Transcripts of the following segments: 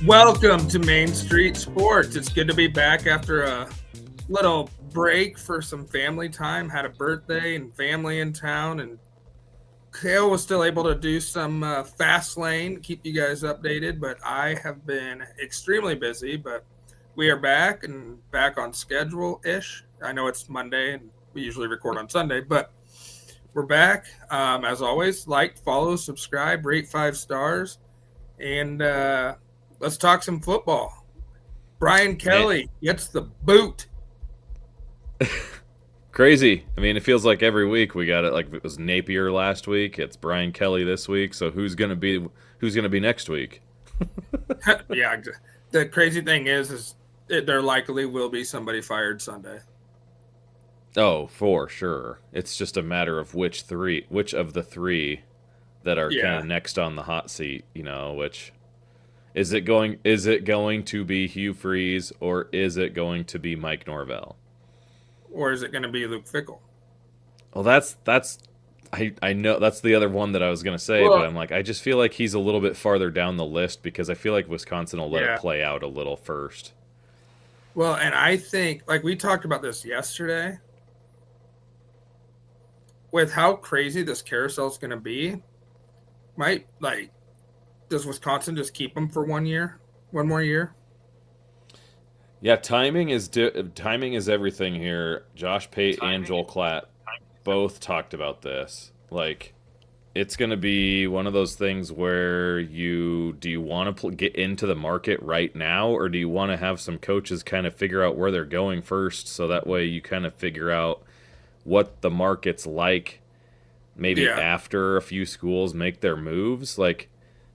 Welcome to Main Street Sports. It's good to be back after a little break for some family time. Had a birthday and family in town, and Kale was still able to do some fast lane, keep you guys updated. But I have been extremely busy. But we are back and back on schedule ish. I know it's Monday and we usually record on Sunday, but we're back. As always, like, follow, subscribe, rate 5 stars, and let's talk some football. Brian Man, Kelly gets the boot. crazy. I mean, it feels like every week we got it. Like it was Napier last week. It's Brian Kelly this week. So who's gonna be next week? Yeah, the crazy thing is there likely will be somebody fired Sunday. Oh, for sure. It's just a matter of which of the three that are kind Yeah, of next on the hot seat. Which is it going to be Hugh Freeze or is it going to be Mike Norvell? or is it going to be Luke Fickle? Well, I know that's the other one that I was gonna say, but Well, I'm like I just feel like he's a little bit farther down the list because I feel like Wisconsin will let it yeah. play out a little first. Well, and I think like we talked about this yesterday with how crazy this carousel is going to be. Might like does Wisconsin just keep him for 1 year, one more year? Yeah, timing is everything here. Josh Pate and Joel Klatt both talked about this. Like it's going to be one of those things where you want to get into the market right now, or do you want to have some coaches kind of figure out where they're going first, so that way you kind of figure out what the market's like maybe Yeah, after a few schools make their moves. Like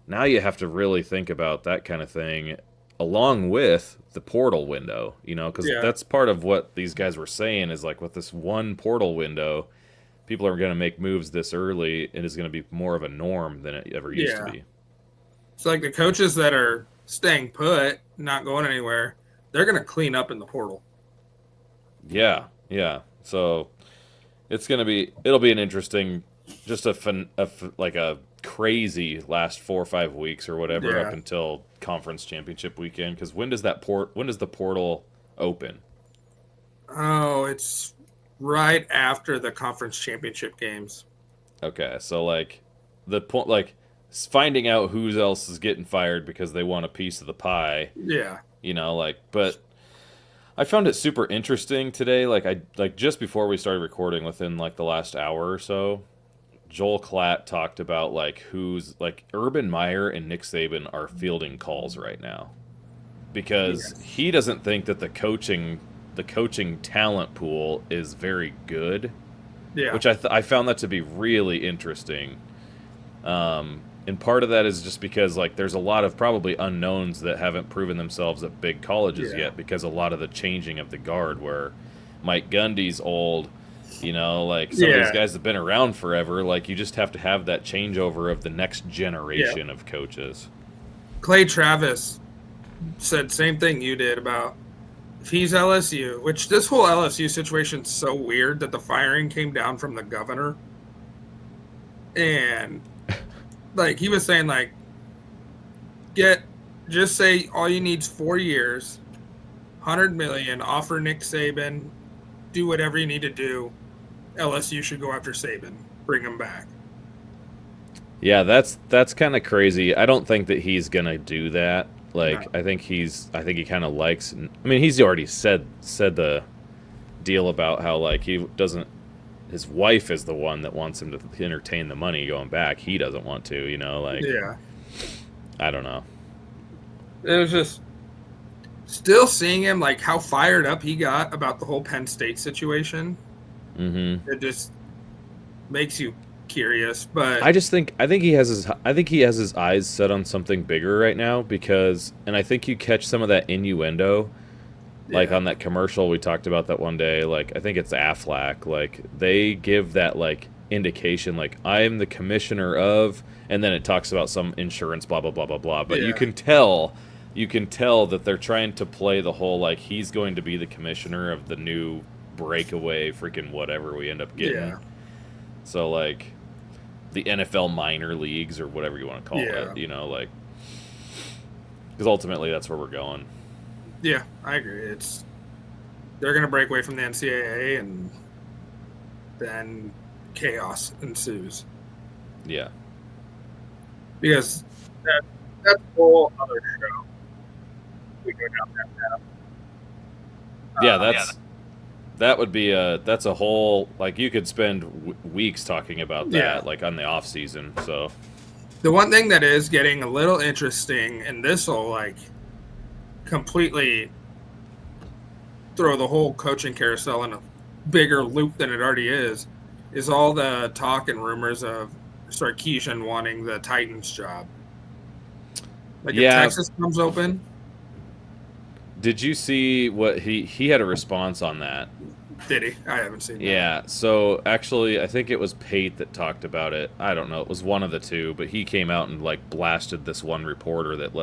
now you have to really think about that kind of thing along with the portal window, because yeah, that's part of what these guys were saying is like with this one portal window, people are going to make moves this early. It is going to be more of a norm than it ever used to yeah. be. It's like the coaches that are staying put, not going anywhere, they're going to clean up in the portal. Yeah, yeah. So it'll be an interesting, just like a crazy last 4 or 5 weeks or whatever up Yeah. until conference championship weekend. Because when does the portal open? Oh, it's right after the conference championship games. Okay, so like the point, like finding out who else is getting fired because they want a piece of the pie, Yeah. but I found it super interesting today. Like just before we started recording, within like the last hour or so, Joel Klatt talked about like who's like Urban Meyer and Nick Saban are fielding calls right now because Yes. he doesn't think that the coaching talent pool is very good, Yeah. which I found that to be really interesting. And part of that is just because like there's a lot of probably unknowns that haven't proven themselves at big colleges Yeah. yet because a lot of the changing of the guard where Mike Gundy's old, like some of these Yeah. guys have been around forever, like you just have to have that changeover of the next Yeah. generation of coaches. Clay Travis said same thing you did about if he's LSU, which this whole LSU situation's so weird that the firing came down from the governor. And like he was saying, like, get just say all you need's 4 years, 100 million, offer Nick Saban, do whatever you need to do. LSU should go after Saban, bring him back. Yeah, that's kind of crazy. I don't think that he's going to do that. No. Like I think he kind of likes, I mean, he's already said the deal about how like he doesn't, his wife is the one that wants him to entertain the money going back. He doesn't want to, like Yeah. I don't know. It was just still seeing him, like how fired up he got about the whole Penn State situation. Hmm. It just makes you curious. But I think he has his eyes set on something bigger right now because, and I think you catch some of that innuendo like yeah. on that commercial we talked about that one day. Like I think it's Aflac. Like they give that like indication like I am the commissioner of, and then it talks about some insurance blah blah blah blah blah. But Yeah. you can tell that they're trying to play the whole like he's going to be the commissioner of the new breakaway freaking whatever we end up getting. Yeah. So like the NFL minor leagues or whatever you want to call Yeah. it, like Because ultimately, that's where we're going. Yeah, I agree. They're going to break away from the NCAA, and then chaos ensues. Yeah. Because that's a whole other show. We go down that path. Yeah, that would be that's a whole, like, you could spend weeks talking about that, Yeah. like on the off season. So The one thing that is getting a little interesting, and this will like completely throw the whole coaching carousel in a bigger loop than it already is all the talk and rumors of Sarkisian wanting the Titans job. Like, yeah, if Texas comes open. Did you see what he had a response on that? Did he? I haven't seen that. Yeah, so actually I think it was Pate that talked about it. I don't know, it was one of the two, but he came out and like blasted this one reporter that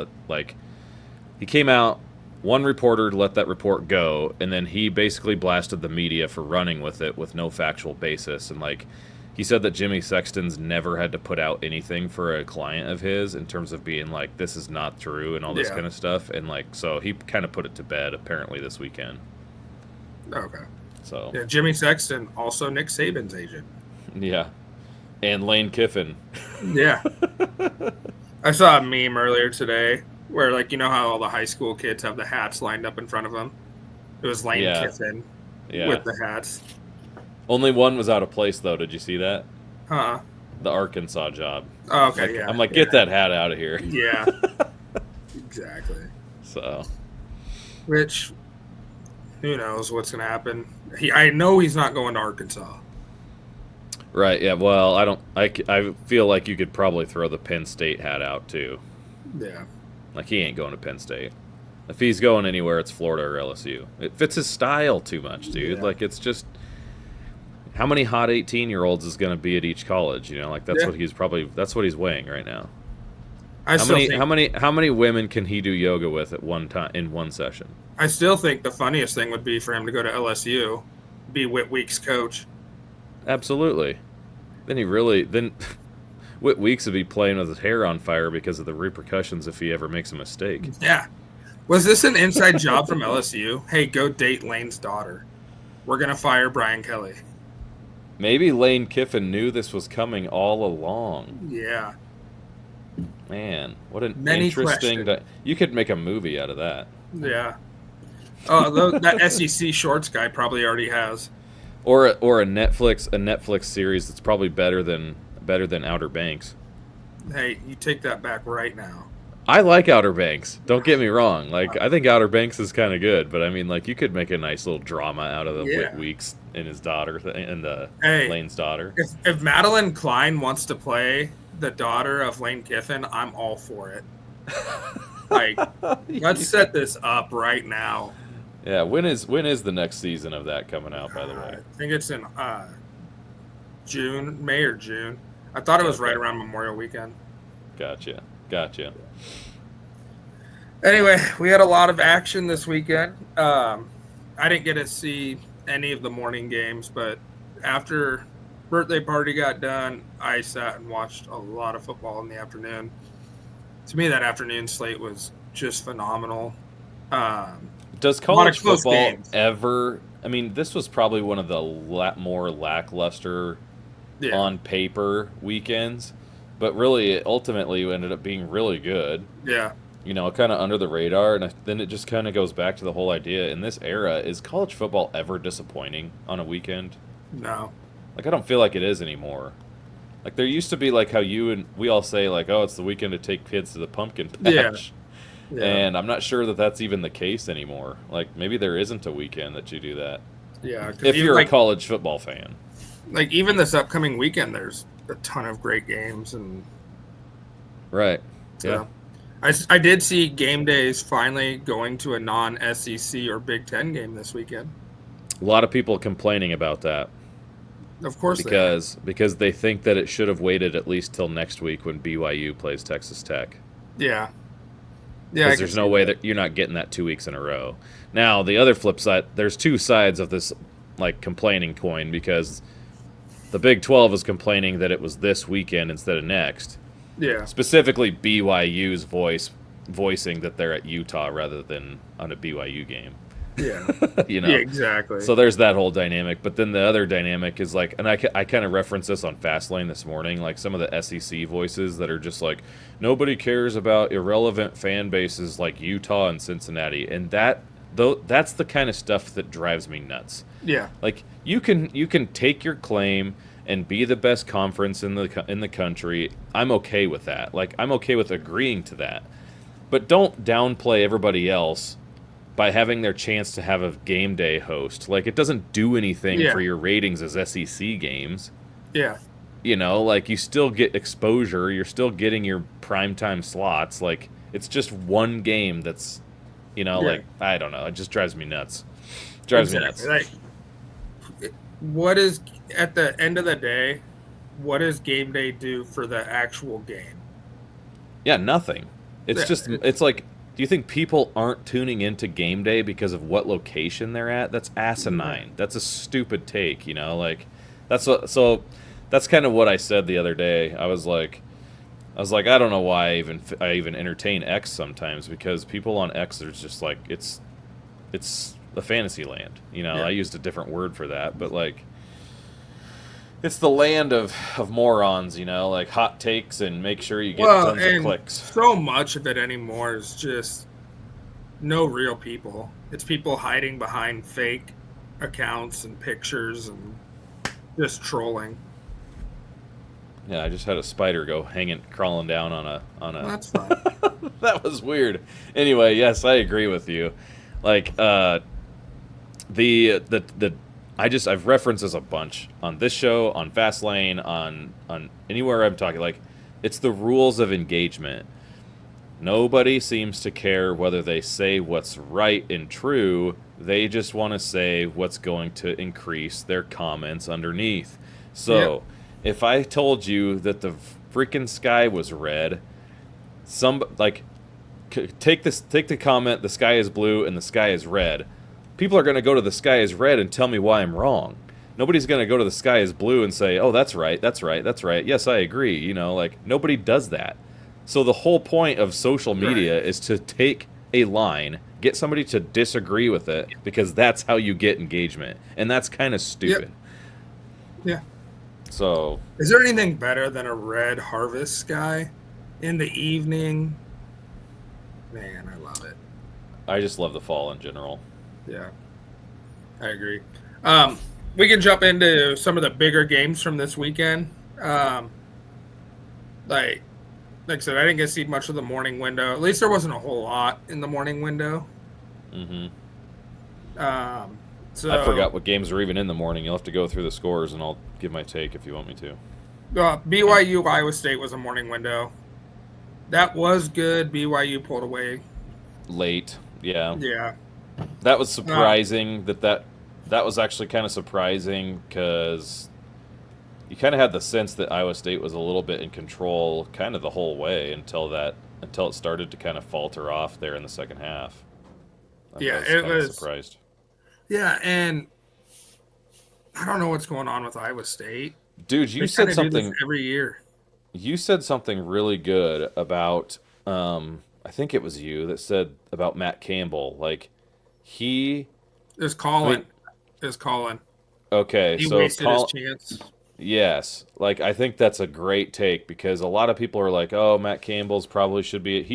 one reporter let that report go, and then he basically blasted the media for running with it with no factual basis. And like, he said that Jimmy Sexton's never had to put out anything for a client of his in terms of being like, this is not true and all this kind of stuff. And like, so he kind of put it to bed apparently this weekend. Okay. So yeah, Jimmy Sexton, also Nick Saban's agent. Yeah, and Lane Kiffin. Yeah. I saw a meme earlier today where, like, you know how all the high school kids have the hats lined up in front of them? It was Lane Kiffin with the hats. Only one was out of place, though. Did you see that? Huh. The Arkansas job. Oh, okay, like, yeah. I'm like, get that hat out of here. Yeah. Exactly. So. Which, who knows what's going to happen. I know he's not going to Arkansas. Right, yeah, well, I feel like you could probably throw the Penn State hat out, too. Yeah. Like, he ain't going to Penn State. If he's going anywhere, it's Florida or LSU. It fits his style too much, dude. Yeah. Like, it's just... How many hot 18-year-olds is going to be at each college? You know, like, that's what he's weighing right now. How many women can he do yoga with at one time in one session? I still think the funniest thing would be for him to go to LSU, be Whit Weeks' coach. Absolutely. Then Whit Weeks would be playing with his hair on fire because of the repercussions if he ever makes a mistake. Yeah. Was this an inside job from LSU? Hey, go date Lane's daughter. We're going to fire Brian Kelly. Maybe Lane Kiffin knew this was coming all along. Yeah. Man, what an interesting... You could make a movie out of that. Yeah. Oh, that SEC Shorts guy probably already has. Or a Netflix series that's probably better than Outer Banks. Hey, you take that back right now. I like Outer Banks. Don't get me wrong. Like, I think Outer Banks is kind of good, but I mean, like, you could make a nice little drama out of the Whit Weeks and his daughter and Lane's daughter. If Madeline Klein wants to play the daughter of Lane Kiffin, I'm all for it. Like, let's set this up right now. Yeah, when is the next season of that coming out, by the way? I think it's in May or June. I thought it was right around Memorial Weekend. Gotcha. Anyway, we had a lot of action this weekend. I didn't get to see any of the morning games, but after birthday party got done, I sat and watched a lot of football in the afternoon. To me, that afternoon slate was just phenomenal. Does college football ever... I mean, this was probably one of the more lackluster on paper weekends, but really, it ultimately ended up being really good. Yeah. You know, kind of under the radar, and then it just kind of goes back to the whole idea. In this era, is college football ever disappointing on a weekend? No. Like, I don't feel like it is anymore. Like, there used to be, like, how we all say, like, oh, it's the weekend to take kids to the pumpkin patch. Yeah. And I'm not sure that that's even the case anymore. Like, maybe there isn't a weekend that you do that. Yeah. If you're a college football fan. Like, even this upcoming weekend, there's a ton of great games. Right. So, yeah. I did see game days finally going to a non-SEC or Big Ten game this weekend. A lot of people complaining about that. Of course, because they think that it should have waited at least till next week when BYU plays Texas Tech. Yeah. Yeah. Because there's no way that you're not getting that 2 weeks in a row. Now, the other flip side, there's two sides of this, like, complaining coin, because the Big 12 is complaining that it was this weekend instead of next. Yeah. Specifically, BYU's voice voicing that they're at Utah rather than on a BYU game. Yeah. You know? Yeah, exactly. So there's that whole dynamic. But then the other dynamic is like, and I kind of referenced this on Fastlane this morning, like some of the SEC voices that are just like, nobody cares about irrelevant fan bases like Utah and Cincinnati. And that's the kind of stuff that drives me nuts. Yeah. Like you can take your claim and be the best conference in the country. I'm okay with that. Like I'm okay with agreeing to that. But don't downplay everybody else by having their chance to have a game day host. Like it doesn't do anything Yeah. for your ratings as SEC games. Yeah. You know, like you still get exposure, you're still getting your primetime slots. Like it's just one game that's, you know, Yeah. like I don't know, it just drives me nuts. Drives me nuts. Like, what is, at the end of the day, what does game day do for the actual game? Yeah, nothing. It's Yeah. just it's like, do you think people aren't tuning into game day because of what location they're at? That's asinine. That's a stupid take, you know? Like that's what, so that's kind of what I said the other day. I was like I don't know why I even entertain X sometimes, because people on X are just like it's a fantasy land, you know. Yeah. I used a different word for that, but like it's the land of morons, you know, like hot takes and make sure you get tons of clicks. So much of it anymore is just no real people. It's people hiding behind fake accounts and pictures and just trolling. Yeah, I just had a spider go crawling down on a. That's fine. That was weird. Anyway, yes, I agree with you. Like I've referenced this a bunch on this show, on Fastlane, on anywhere I'm talking. Like, it's the rules of engagement. Nobody seems to care whether they say what's right and true. They just want to say what's going to increase their comments underneath. So, if I told you that the freaking sky was red, take the comment, the sky is blue and the sky is red. People are going to go to the sky is red and tell me why I'm wrong. Nobody's going to go to the sky is blue and say, oh, that's right, that's right, that's right. Yes, I agree. You know, like, nobody does that. So the whole point of social media is to take a line, get somebody to disagree with it, because that's how you get engagement. And that's kind of stupid. Yeah. So, is there anything better than a red harvest sky in the evening? Man, I love it. I just love the fall in general. Yeah, I agree. We can jump into some of the bigger games from this weekend. Like I said, I didn't get to see much of the morning window. At least there wasn't a whole lot in the morning window. Mm-hmm. So I forgot what games are even in the morning. You'll have to go through the scores, and I'll give my take if you want me to. BYU Iowa State was a morning window. That was good. BYU pulled away late. Yeah. Yeah. That was surprising. That was actually kind of surprising, because you kind of had the sense that Iowa State was a little bit in control kind of the whole way until it started to kind of falter off there in the second half. I was surprised. Yeah, and I don't know what's going on with Iowa State. Dude, you said something every year. You said something really good about I think it was you that said about Matt Campbell. Like, he is Colin. Is Colin. Okay, he so wasted his chance. Yes, like, I think that's a great take, because a lot of people are like, "Oh, Matt Campbell's he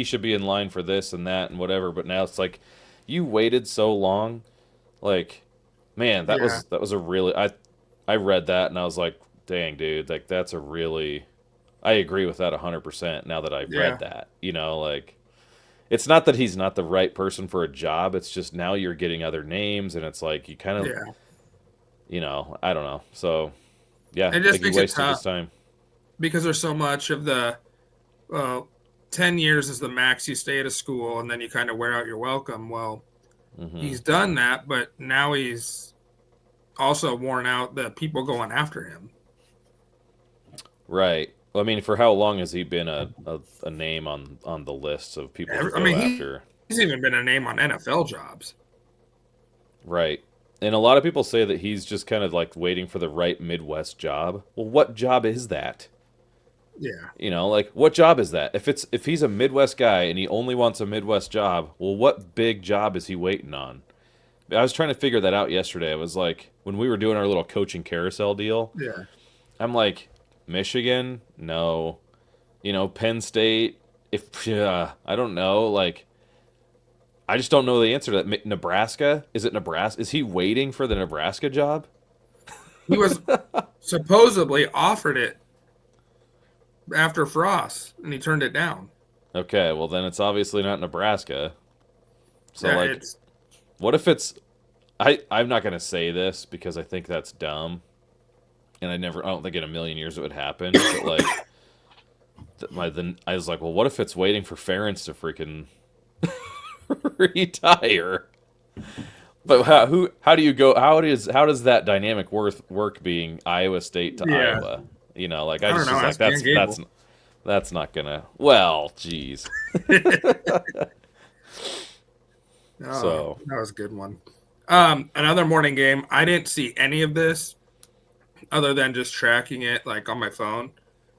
should be in line for this and that and whatever." But now it's like, you waited so long. Like, man, that was a really, I read that and I was like, "Dang, dude, like, that's a really." I agree with that 100% now that I've read that. You know, like, it's not that he's not the right person for a job. It's just now you're getting other names, and it's like you kind of, you know, I don't know. So, yeah, it just he wasted his time. Because there's so much of the 10 years is the max you stay at a school, and then you kind of wear out your welcome. Well, he's done that, but now he's also worn out the people going after him. Right. Well, I mean, for how long has he been a name on the lists of people to go after? He's even been a name on NFL jobs. Right. And a lot of people say that he's just kind of like waiting for the right Midwest job. Well, what job is that? Yeah. You know, like what job is that? If he's a Midwest guy and he only wants a Midwest job, well, what big job is he waiting on? I was trying to figure that out yesterday. I was like, when we were doing our little coaching carousel deal, Yeah. I'm like, Michigan, no, Penn State. If I don't know, like I just don't know the answer to that. Nebraska, is it Nebraska? Is he waiting for the Nebraska job? He was supposedly offered it after Frost, and he turned it down. Okay, well then it's obviously not Nebraska. So Yeah, like, it's what if it's? I'm not gonna say this because I think that's dumb, and I don't think in a million years it would happen. But like, I was like, well, what if it's waiting for Ferentz to freaking retire? But how do you go? How does that dynamic work being Iowa State to yeah. Iowa? Like I I don't just know. was like Ask Dan Gable. that's not gonna. Well, geez. Oh, So that was a good one. Another morning game. I didn't see any of this other than just tracking it like on my phone.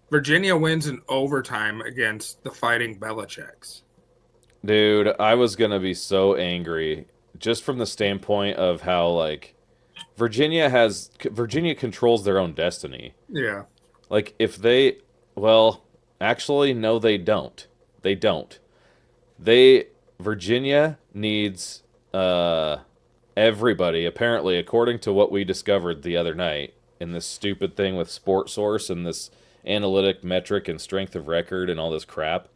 Virginia wins in overtime against the Fighting Belichicks. dude, I was gonna be so angry just from the standpoint of how like Virginia controls their own destiny. Yeah, Like if they, well, actually no, they don't. They don't. They Virginia needs everybody apparently according to what we discovered the other night in this stupid thing with Sport Source and this analytic metric and strength of record and all this crap.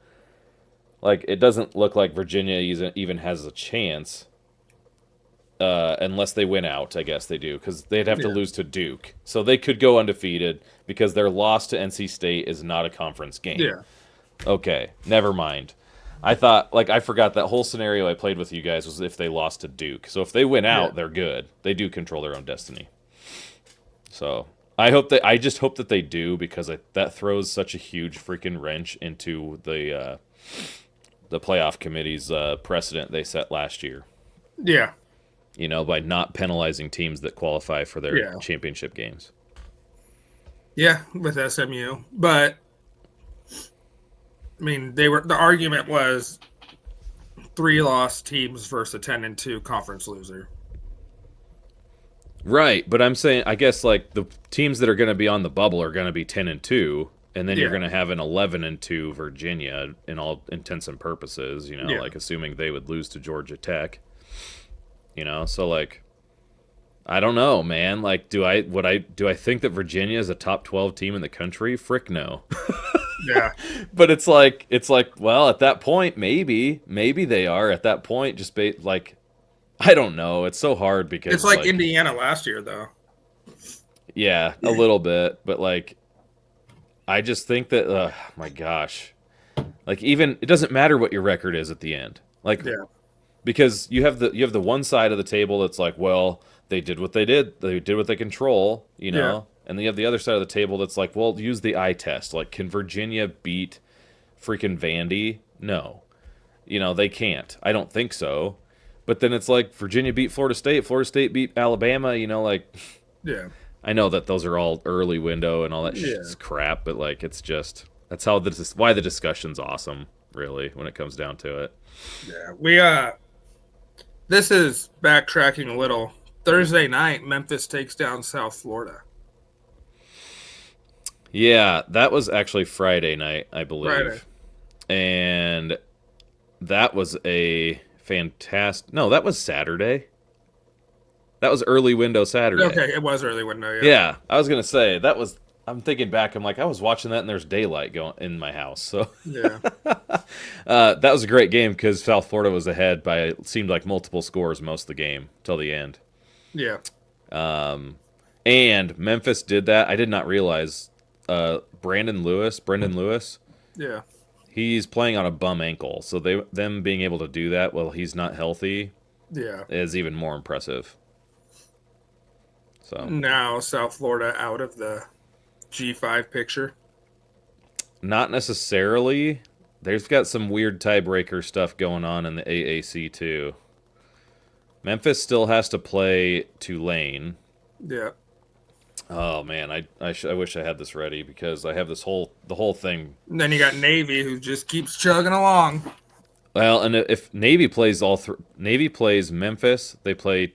Like it doesn't look like Virginia even has a chance unless they win out. I guess they do because they'd have to yeah, lose to Duke, so they could go undefeated because their loss to NC State is not a conference game. yeah, Okay, never mind. I thought, like, I forgot that whole scenario I played with you guys was if they lost to Duke. So if they win yeah, out, they're good. They do control their own destiny. So I just hope that they do because that throws such a huge freaking wrench into the playoff committee's precedent they set last year. yeah, By not penalizing teams that qualify for their yeah, championship games. yeah. With SMU, but I mean, the argument was three lost teams versus a 10-2 conference loser. Right, but I'm saying I guess like the teams that are going to be on the bubble are going to be 10-2, and then you're Yeah, going to have an 11-2 Virginia in all intents and purposes. yeah. Like assuming they would lose to Georgia Tech. So like I don't know, man. Like do I think that Virginia is a top 12 team in the country? Frick no. Yeah. But it's like well at that point maybe they are at that point just like I don't know. It's so hard It's because like like Indiana last year, though. yeah, a little bit, but like I just think that my gosh. Like even it doesn't matter what your record is at the end. Like Yeah. because you have the one side of the table that's like, well, they did what they did. They did what they control. Yeah. And then you have the other side of the table that's like, well, use the eye test. Like can Virginia beat freaking Vandy? No. They can't. I don't think so. But then it's like Virginia beat Florida State, Florida State beat Alabama, like Yeah. I know that those are all early window and all that Yeah. crap, but like it's just that's how why the discussion's awesome, really, when it comes down to it. Yeah. This is backtracking a little. Thursday night, Memphis takes down South Florida. Yeah, that was actually Friday night, I Friday. believe. And that was a fantastic. No, that was Saturday. That was early window Saturday. Okay, it was early window. Yeah. Yeah, I was gonna say that was. I'm thinking back. I'm like, I was watching that, and there's daylight going in my house. So Yeah. that was a great game because South Florida was ahead by it seemed like multiple scores most of the game till the end. Yeah. And Memphis did that. I did not realize. Brendan Lewis, Yeah. he's playing on a bum ankle, so them being able to do that while he's not healthy Yeah. is even more impressive. So Now South Florida out of the G5 picture. not necessarily. They've got some weird tiebreaker stuff going on in the AAC too. Memphis still has to play Tulane. Yeah. Oh man, I wish I had this ready because I have the whole thing. And then you got Navy, who just keeps chugging along. Well, and if Navy plays Navy plays Memphis, they play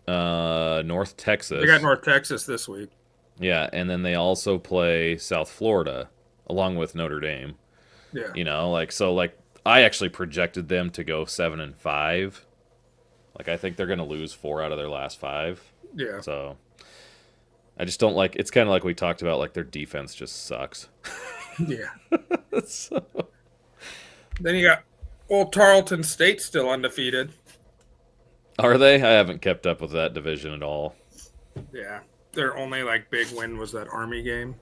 North They got Texas. North Texas this week. Yeah, and then they also play South Florida along with Notre Dame. Yeah, You know, like so like I actually projected them to go 7-5. Like I think they're going to lose 4 out of their last 5. yeah, So, I just don't like it's kind of like we talked about like their defense just sucks. yeah. So, Then you got Old Tarleton State still undefeated. are they? I haven't kept up with that division at all. Yeah, their only like big win was that Army game.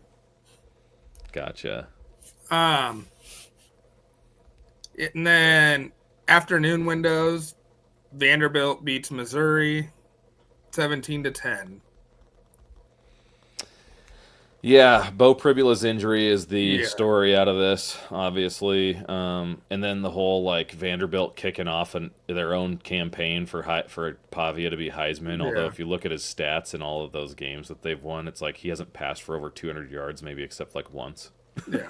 Gotcha. Um, and then afternoon windows, Vanderbilt beats Missouri 17-10. Yeah, Bo Pribula's injury is the Yeah, story out of this, obviously, and then the whole like Vanderbilt kicking off their own campaign for Pavia to be Heisman. Although yeah, if you look at his stats in all of those games that they've won, it's like he hasn't passed for over 200 yards, maybe except like once. yeah.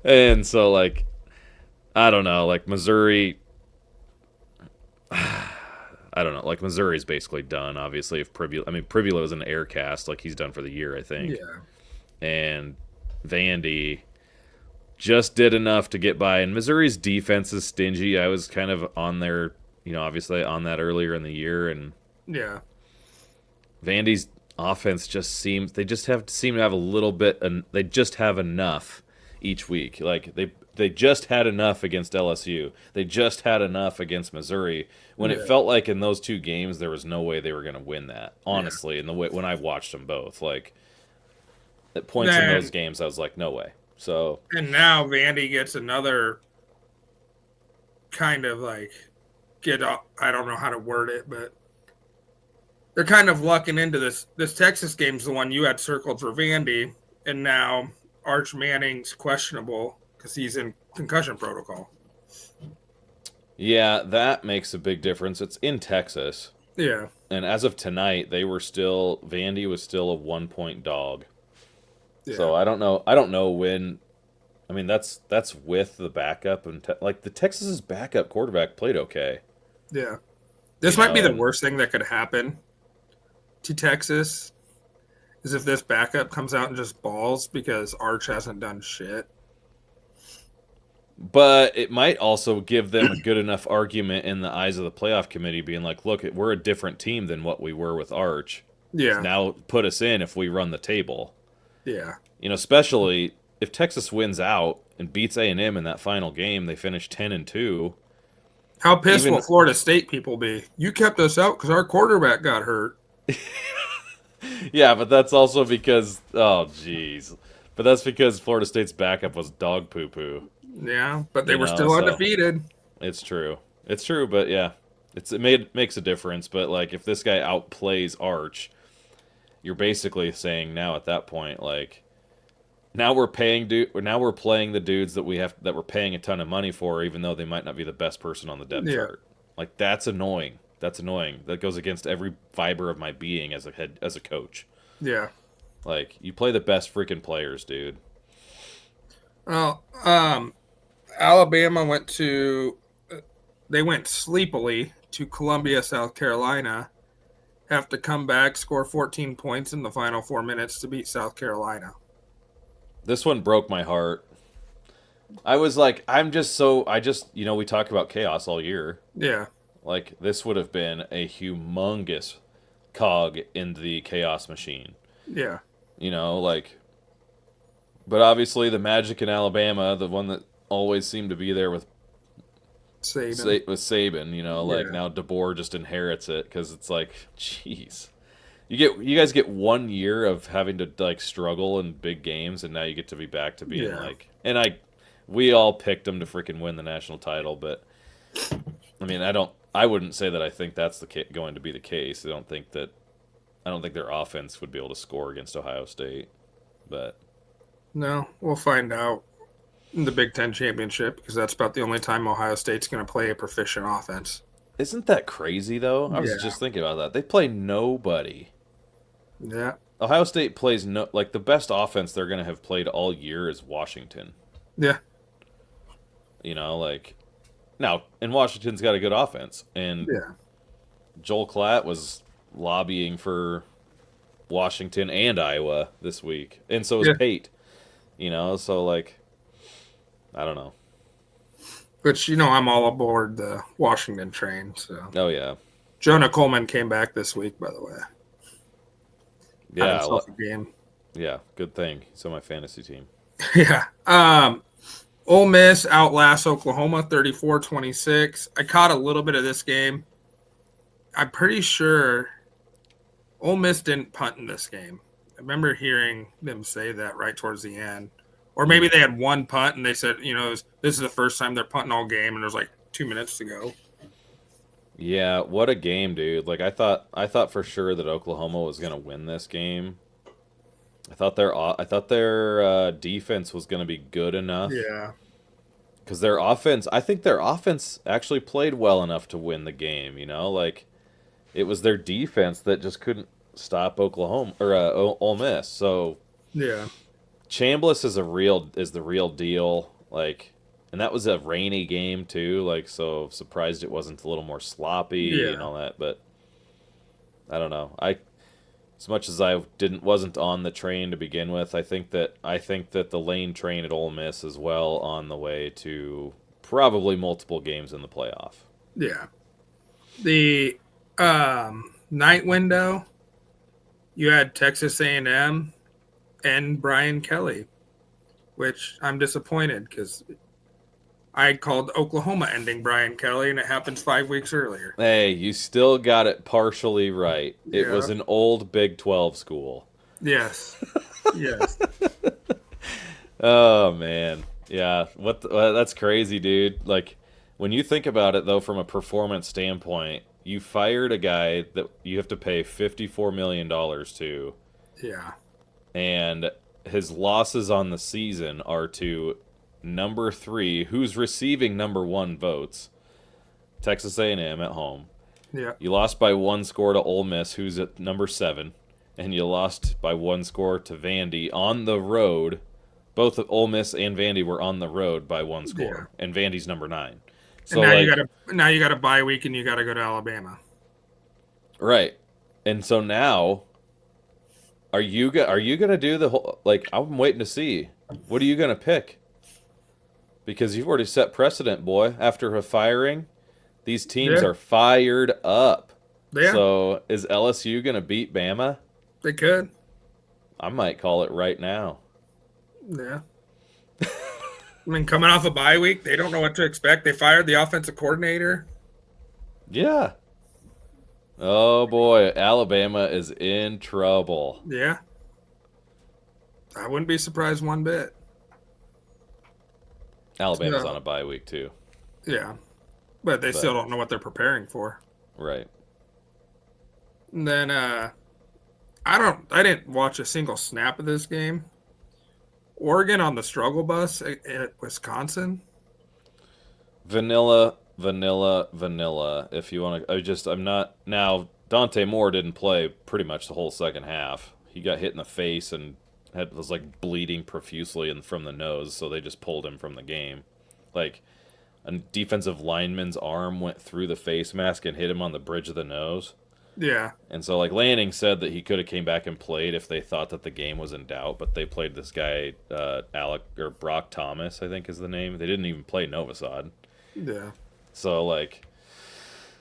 And so like I don't know, like Missouri, I don't know, like Missouri's basically done. Obviously, if Pribula was an air cast, like he's done for the year, I think, Yeah. and Vandy just did enough to get by. And Missouri's defense is stingy. I was kind of on their, obviously on that earlier in the year, and Yeah. Vandy's offense just seems they just have seem to have a little bit, and they just have enough each week. Like they just had enough against LSU. They just had enough against Missouri. When it Yeah. felt like in those two games there was no way they were going to win that. Yeah. Honestly, in the way when I watched them both, like at points in those Then games, I was like, no way. So and now Vandy gets another kind of like I don't know how to word it, but they're kind of lucking into this. This Texas game's the one you had circled for Vandy, and now Arch Manning's questionable because he's in concussion protocol. yeah, that makes a big difference. It's in Texas, Yeah. and as of tonight, Vandy was still a 1 point dog. Yeah. So I don't know. I don't know when. I mean, that's with the backup and like the Texas's backup quarterback played okay, Yeah. This might be the and worst thing that could happen to Texas is if this backup comes out and just balls because Arch hasn't done shit. but it might also give them a good enough argument in the eyes of the playoff committee, being like, "Look, we're a different team than what we were with Arch. Yeah. Now put us in if we run the table." Yeah. Especially if Texas wins out and beats A&M in that final game, they finish 10-2. How pissed will Even Florida State people be? You kept us out because our quarterback got hurt. yeah, but that's also because jeez, but that's because Florida State's backup was dog poo poo. Yeah, but they were still So undefeated. it's true, but yeah, makes a difference. But like if this guy outplays Arch, you're basically saying now at that point like. Now we're now we're playing the dudes that we're paying a ton of money for, even though they might not be the best person on the depth Yeah. chart. Like that's annoying. That's annoying. That goes against every fiber of my being as a coach. Yeah. Like you play the best freaking players, dude. Well, Alabama they went sleepily to Columbia, South Carolina. Have to come back, score 14 points in the final 4 minutes to beat South Carolina. This one broke my heart. I was like, we talk about chaos all year. Yeah. Like this would have been a humongous cog in the chaos machine. Yeah. Like but obviously the magic in Alabama, the one that always seemed to be there with Saban, like Yeah. now DeBoer just inherits it because it's like, jeez, you guys get 1 year of having to like struggle in big games, and now you get to be back to being Yeah. like, and we all picked them to freaking win the national title, but I mean, I wouldn't say that I think that's going to be the case. I don't think their offense would be able to score against Ohio State, but No, we'll find out in the Big Ten championship because that's about the only time Ohio State's going to play a proficient offense. isn't that crazy though? I was Yeah. just thinking about that. They play nobody. Yeah. Ohio State plays no like the best offense they're going to have played all year is Washington. Yeah. You know, like now, and Washington's got a good offense, and Yeah. Joel Klatt was lobbying for Washington and Iowa this week, and so was Yeah. Pate. You know, so like, I don't know. Which, I'm all aboard the Washington train. So Oh yeah, Jonah Coleman came back this week, by the way. Had yeah, himself a game. yeah. Good thing he's on my fantasy team. Yeah. Ole Miss outlasts Oklahoma 34-26. I caught a little bit of this game. I'm pretty sure Ole Miss didn't punt in this game. I remember hearing them say that right towards the end. Or maybe they had one punt and they said, this is the first time they're punting all game and there's like 2 minutes to go. Yeah, what a game, dude! Like I thought for sure that Oklahoma was gonna win this game. I thought their defense was gonna be good enough Yeah. because their offense. I think their offense actually played well enough to win the game. You know, like it was their defense that just couldn't stop Oklahoma or Ole Miss. So Yeah. Chambliss is the real deal. Like, and that was a rainy game too. Like, so surprised it wasn't a little more sloppy and Yeah. all that. But I don't know. As much as I wasn't on the train to begin with, I think that the lane train at Ole Miss is well on the way to probably multiple games in the playoff. Yeah. The night window, you had Texas A&M and Brian Kelly, which I'm disappointed because I called Oklahoma ending Brian Kelly, and it happens 5 weeks earlier. Hey, you still got it partially right. It Yeah. was an old Big 12 school. Yes. Yes. Oh man. Yeah, that's crazy, dude. Like when you think about it though from a performance standpoint, you fired a guy that you have to pay $54 million to, Yeah. and his losses on the season are to number 3, who's receiving number 1 votes, Texas A&M at home. Yeah. You lost by 1 score to Ole Miss, who's at number 7, and you lost by 1 score to Vandy on the road. Both Ole Miss and Vandy were on the road by 1 score, and Vandy's number 9. So And like, now you got a bye week and you got to go to Alabama. right, and so now, are you gonna do the whole like? I'm waiting to see. What are you gonna pick? Because you've already set precedent, boy. After a firing, these teams Yeah. are fired up. Yeah. So is LSU gonna beat Bama? They could. I might call it right now. Yeah. I mean, coming off a bye week, they don't know what to expect. They fired the offensive coordinator. Yeah. Oh boy, Alabama is in trouble. Yeah. I wouldn't be surprised one bit. Alabama's No. on a bye week too. Yeah. But they still don't know what they're preparing for. Right. And then I didn't watch a single snap of this game. Oregon on the struggle bus at Wisconsin. Vanilla, vanilla, vanilla. If you want to, I'm not now. Dante Moore didn't play pretty much the whole second half. He got hit in the face and was like bleeding profusely from the nose, so they just pulled him from the game. Like a defensive lineman's arm went through the face mask and hit him on the bridge of the nose. Yeah. And so, like Lanning said that he could have came back and played if they thought that the game was in doubt, but they played this guy, Alec or Brock Thomas, I think is the name. They didn't even play Novosad. Yeah. So like,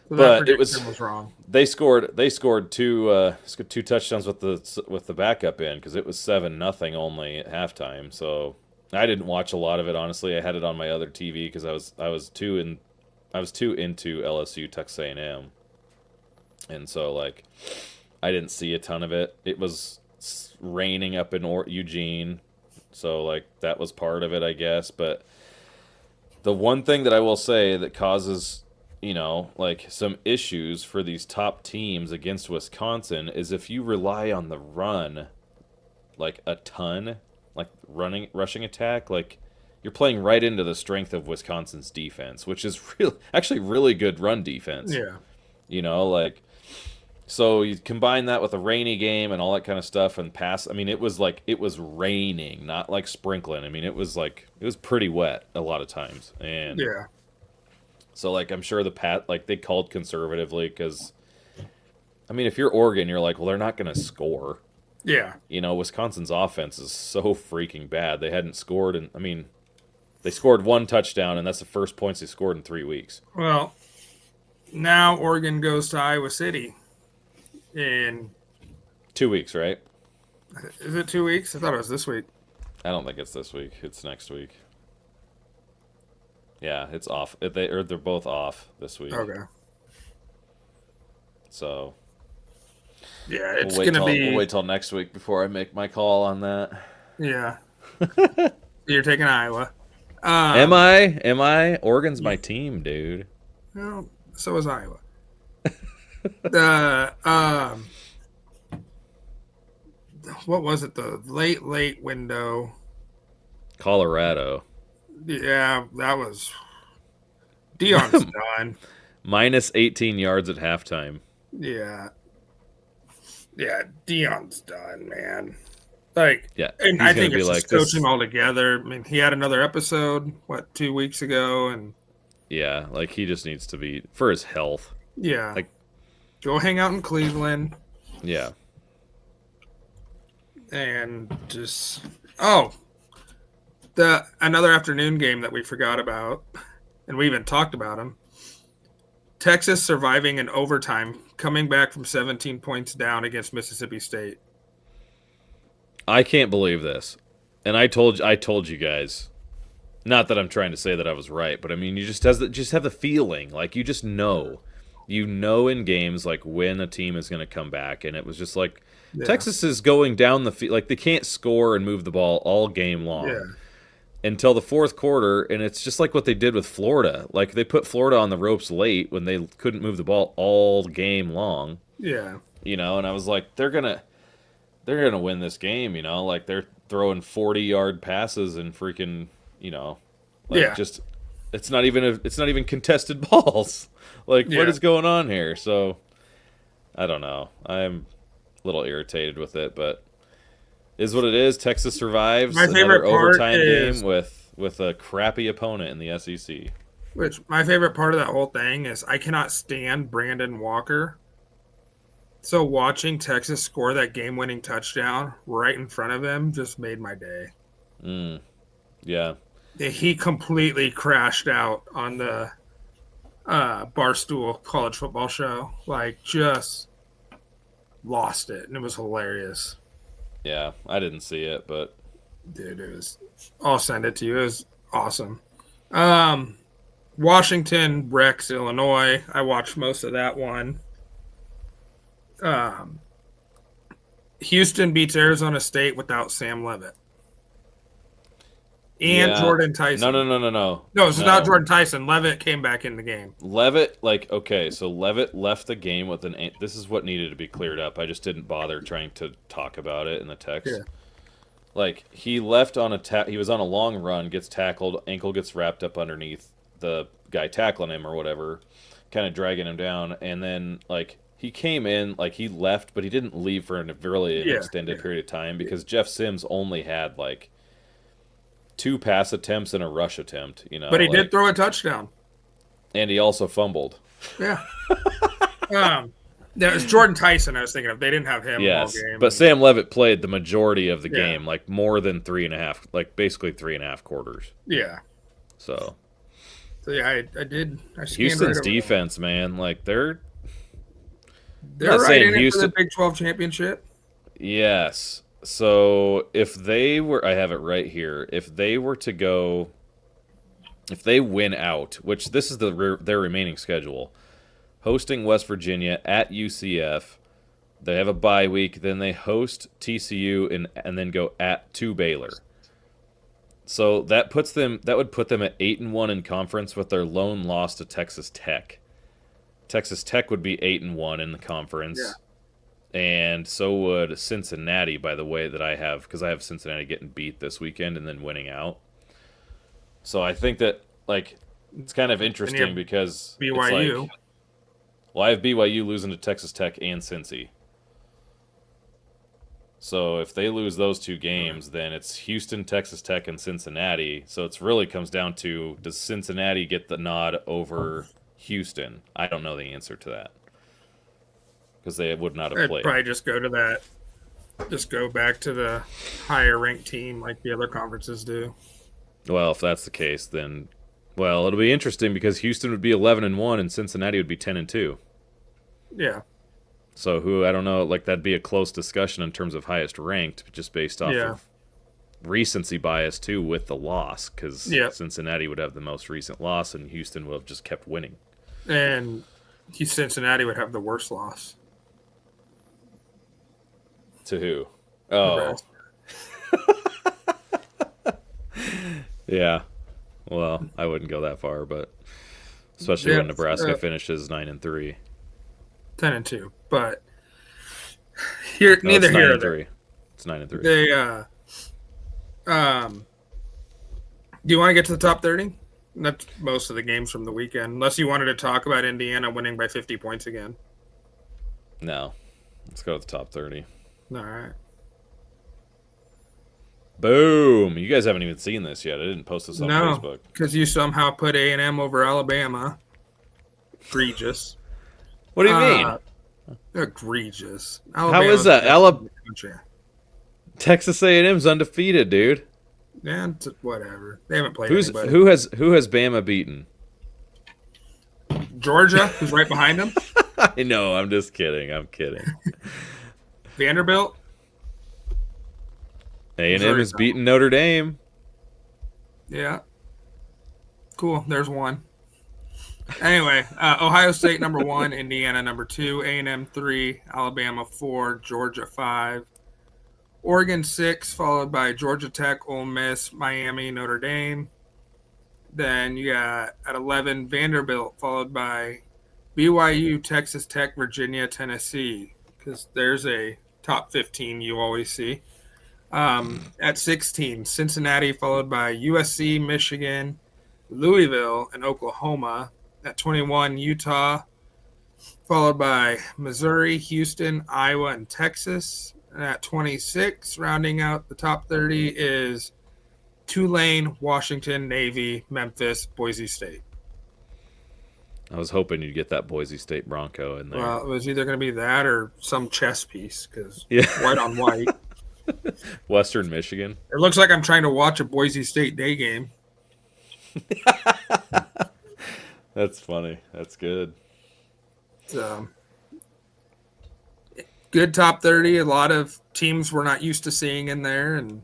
So but that it was prediction was wrong. they scored two touchdowns with the backup in because it was 7-0 only at halftime. So I didn't watch a lot of it honestly. I had it on my other TV because I was too into LSU Texas A&M. And so, like, I didn't see a ton of it. It was raining up in Eugene, so, like, that was part of it, I guess. But the one thing that I will say that causes, like, some issues for these top teams against Wisconsin is if you rely on the run, like, a ton, like, rushing attack, like, you're playing right into the strength of Wisconsin's defense, which is actually really good run defense. Yeah. Like... So you combine that with a rainy game and all that kind of stuff and pass. I mean, it was raining, not like sprinkling. I mean, it was pretty wet a lot of times. And Yeah. so like I'm sure like they called conservatively because I mean, if you're Oregon, you're like, well, they're not going to score. Yeah. You know, Wisconsin's offense is so freaking bad. They hadn't scored, and I mean, they scored one touchdown, and that's the first points they scored in 3 weeks. Well, now Oregon goes to Iowa City in 2 weeks, right? Is it 2 weeks? I thought it was this week. I don't think it's this week. It's next week. Yeah, it's off. They're both off this week. Okay. So yeah, it's gonna be. We'll wait till next week before I make my call on that. Yeah. You're taking Iowa. Am I? Am I? Oregon's my team, dude. Well, so is Iowa. The what was it? The late window. Colorado. Yeah, that was. Deion's done. Minus 18 yards at halftime. Yeah. Yeah, Deion's done, man. Like, yeah, and I think it's just coaching altogether. I mean, he had another episode, 2 weeks ago, and yeah, like he just needs to be for his health. Yeah, like go hang out in Cleveland. Yeah, and just another afternoon game that we forgot about, and we even talked about him. Texas surviving in overtime, coming back from 17 points down against Mississippi State. I can't believe this. And I told you guys, not that I'm trying to say that I was right, but I mean, you just have the feeling, like you just know. You know in games like when a team is going to come back, and it was just like Texas is going down the field, like they can't score and move the ball all game long. Until the fourth quarter, and it's just like what they did with Florida. Like they put Florida on the ropes late when they couldn't move the ball all game long. Yeah. You know, and I was like, they're gonna win this game, you know, like they're throwing 40-yard passes and freaking, you know, like just it's not even contested balls. Like what is going on here? So I don't know. I'm a little irritated with it, but is what it is. Texas survives another overtime game with a crappy opponent in the SEC. Which my favorite part of that whole thing is I cannot stand Brandon Walker. So watching Texas score that game-winning touchdown right in front of him just made my day. Yeah. He completely crashed out on the Barstool college football show. Like, just lost it, and it was hilarious. Yeah, I didn't see it, but dude, it was. I'll send it to you. It was awesome. Washington wrecks Illinois. I watched most of that one. Houston beats Arizona State without Sam Leavitt and Jordan Tyson. No, it's not Jordan Tyson. Leavitt came back in the game. Leavitt, so Leavitt left the game with this is what needed to be cleared up. I just didn't bother trying to talk about it in the text. Yeah. Like, he left on he was on a long run, gets tackled, ankle gets wrapped up underneath the guy tackling him or whatever, kind of dragging him down, and then, like, he came in, like, he left, but he didn't leave for an extended period of time because Jeff Sims only had, like, 2 pass attempts and a rush attempt, you know. But he did throw a touchdown. And he also fumbled. Yeah. It was Jordan Tyson I was thinking of. They didn't have him all game. But Sam Leavitt played the majority of the game, like more than 3.5, like basically 3.5 quarters. Yeah. So yeah, I did. Houston's defense, man, like they're right in it for the Big 12 championship. Yes. So if they were, I have it right here. If they win out, which this is their remaining schedule, hosting West Virginia at UCF, they have a bye week. Then they host TCU and then go to Baylor. So that would put them at 8-1 in conference with their lone loss to Texas Tech. Texas Tech would be 8-1 in the conference. Yeah. And so would Cincinnati, by the way, that I have, because I have Cincinnati getting beat this weekend and then winning out. So I think that, like, it's kind of interesting because BYU. Well, I have BYU losing to Texas Tech and Cincy. So if they lose those 2 games, then it's Houston, Texas Tech, and Cincinnati. So it really comes down to, does Cincinnati get the nod over Houston? I don't know the answer to that. Because they would not have I'd played. probably just go to that. Just go back to the higher ranked team like the other conferences do. Well, if that's the case, then... Well, it'll be interesting because Houston would be 11-1 and Cincinnati would be 10-2. Yeah. So I don't know, like that'd be a close discussion in terms of highest ranked, just based off of recency bias too with the loss, because Cincinnati would have the most recent loss and Houston would have just kept winning. And Cincinnati would have the worst loss. To who? Oh. Yeah. Well, I wouldn't go that far, but especially when Nebraska finishes 9-3. 10-2, but neither here nor there. It's 9-3. They do you want to get to the top 30? That's most of the games from the weekend, unless you wanted to talk about Indiana winning by 50 points again. No, let's go to the top 30. All right. Boom! You guys haven't even seen this yet. I didn't post this on Facebook. Because you somehow put A&M over Alabama. Egregious. What do you mean? Egregious. How is that? Texas A&M's undefeated, dude. Yeah, whatever. They haven't played anybody. Who has Bama beaten? Georgia, who's right behind them. I know. I'm just kidding. I'm kidding. Vanderbilt. A&M has beaten Notre Dame. Yeah. Cool. There's one. Anyway, Ohio State number 1, Indiana number 2, A&M 3, Alabama 4, Georgia 5, Oregon 6, followed by Georgia Tech, Ole Miss, Miami, Notre Dame. Then you got at 11 Vanderbilt, followed by BYU, Texas Tech, Virginia, Tennessee, because there's a top 15 you always see. At 16, Cincinnati, followed by USC, Michigan, Louisville, and Oklahoma. At 21, Utah, followed by Missouri, Houston, Iowa, and Texas. And at 26, rounding out the top 30 is Tulane, Washington, Navy, Memphis, Boise State. I was hoping you'd get that Boise State Bronco in there. Well, it was either going to be that or some chess piece, because white on white. Western Michigan. It looks like I'm trying to watch a Boise State day game. That's funny. That's good. Good top 30. A lot of teams we're not used to seeing in there, and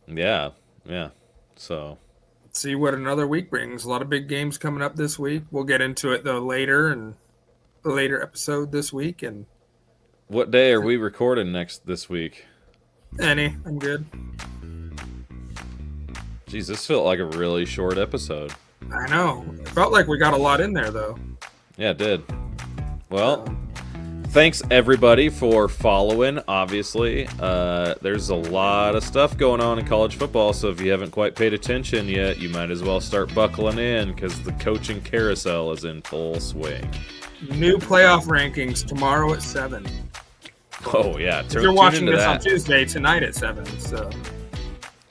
yeah. So let's see what another week brings. A lot of big games coming up this week. We'll get into it though later, and the later episode this week. And what day are we recording this week? I'm good. Jeez, this felt like a really short episode. I know. It felt like we got a lot in there, though. Yeah, it did. Well, thanks everybody for following. Obviously, there's a lot of stuff going on in college football, so if you haven't quite paid attention yet, you might as well start buckling in because the coaching carousel is in full swing. New playoff rankings tomorrow at 7. Oh, yeah. If you're watching this on Tuesday, tonight at 7. So,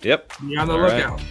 yep. Be on the lookout. Right.